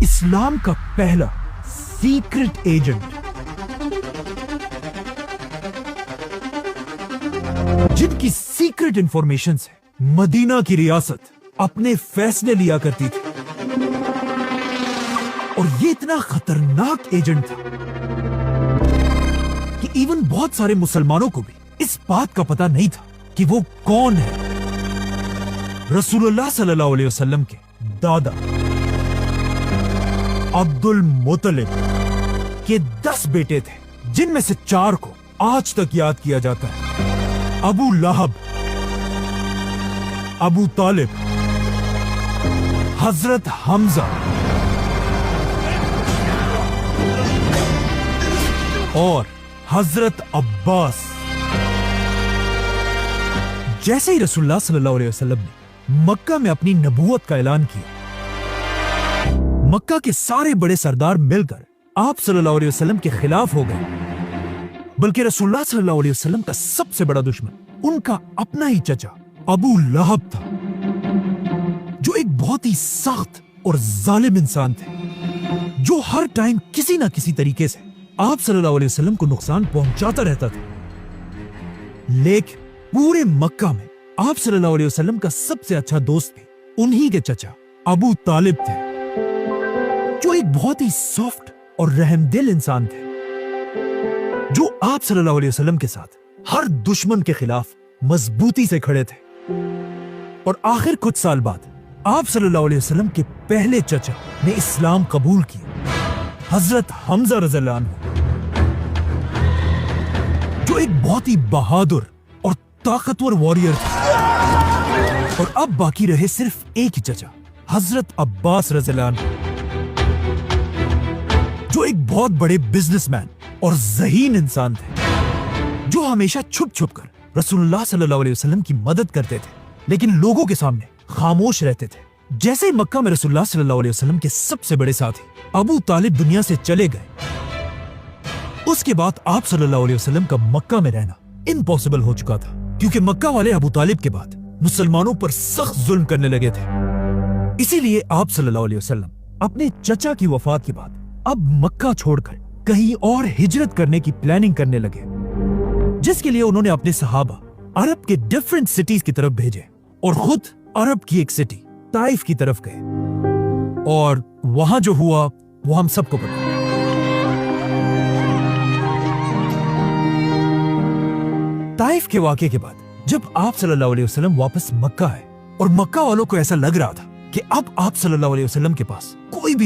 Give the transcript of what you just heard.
اسلام کا پہلا secret agent جن کی سیکرٹ انفارمیشن سے مدینہ کی ریاست اپنے فیصلے لیا کرتی تھی، اور یہ اتنا خطرناک ایجنٹ تھا کہ ایون بہت سارے مسلمانوں کو بھی اس بات کا پتہ نہیں تھا کہ وہ کون ہے۔ رسول اللہ صلی اللہ علیہ وسلم کے دادا عبد المطلب کے 10 بیٹے تھے، جن میں سے 4 کو آج تک یاد کیا جاتا ہے: ابو لہب، ابو طالب، حضرت حمزہ اور حضرت عباس۔ جیسے ہی رسول اللہ صلی اللہ علیہ وسلم نے مکہ میں اپنی نبوت کا اعلان کیا، مکہ کے سارے بڑے سردار مل کر آپ صلی اللہ علیہ وسلم کے خلاف ہو گئے، بلکہ رسول اللہ صلی اللہ علیہ وسلم کا سب سے بڑا دشمن ان کا اپنا ہی چچا ابو لہب تھا، جو ایک بہت ہی سخت اور ظالم انسان تھے، جو ہر ٹائم کسی نہ کسی طریقے سے آپ صلی اللہ علیہ وسلم کو نقصان پہنچاتا رہتا تھا۔ لیکن پورے مکہ میں آپ صلی اللہ علیہ وسلم کا سب سے اچھا دوست بھی انہی کے چچا ابو طالب تھے، جو ایک بہت ہی سافٹ اور رحم دل انسان تھے، جو آپ صلی اللہ علیہ وسلم کے ساتھ ہر دشمن کے خلاف مضبوطی سے کھڑے تھے۔ اور آخر کچھ سال بعد آپ صلی اللہ علیہ وسلم کے پہلے چچا نے اسلام قبول کیا، حضرت حمزہ رضی اللہ عنہ، جو ایک بہت ہی بہادر اور طاقتور واریر تھا۔ اور اب باقی رہے صرف ایک ہی چچا، حضرت عباس رضی اللہ عنہ، جو ایک بہت بڑے بزنس مین اور ذہین انسان تھے، جو ہمیشہ چھپ چھپ کر رسول اللہ صلی اللہ علیہ وسلم کی مدد کرتے تھے، لیکن لوگوں کے سامنے خاموش رہتے تھے۔ جیسے ہی مکہ میں رسول اللہ صلی اللہ علیہ وسلم کے سب سے بڑے ساتھی ابو طالب دنیا سے چلے گئے، اس کے بعد آپ صلی اللہ علیہ وسلم کا مکہ میں رہنا امپاسبل ہو چکا تھا، کیونکہ مکہ والے ابو طالب کے بعد مسلمانوں پر سخت ظلم کرنے لگے تھے۔ اسی لیے آپ صلی اللہ علیہ وسلم اپنے چچا کی وفات کے بعد اب مکہ چھوڑ کر کہیں اور ہجرت کرنے کی پلاننگ کرنے لگے، جس کے لیے انہوں نے اپنے صحابہ عرب کے ڈیفرنٹ سٹیز کی طرف بھیجے، اور خود عرب کی ایک سٹی طائف کی طرف گئے، اور وہاں جو ہوا وہ ہم سب کو پتا۔ طائف کے واقعے کے بعد جب آپ صلی اللہ علیہ وسلم واپس مکہ آئے، اور مکہ والوں کو ایسا لگ رہا تھا کہ اب آپ صلی اللہ علیہ وسلم کے پاس کوئی بھی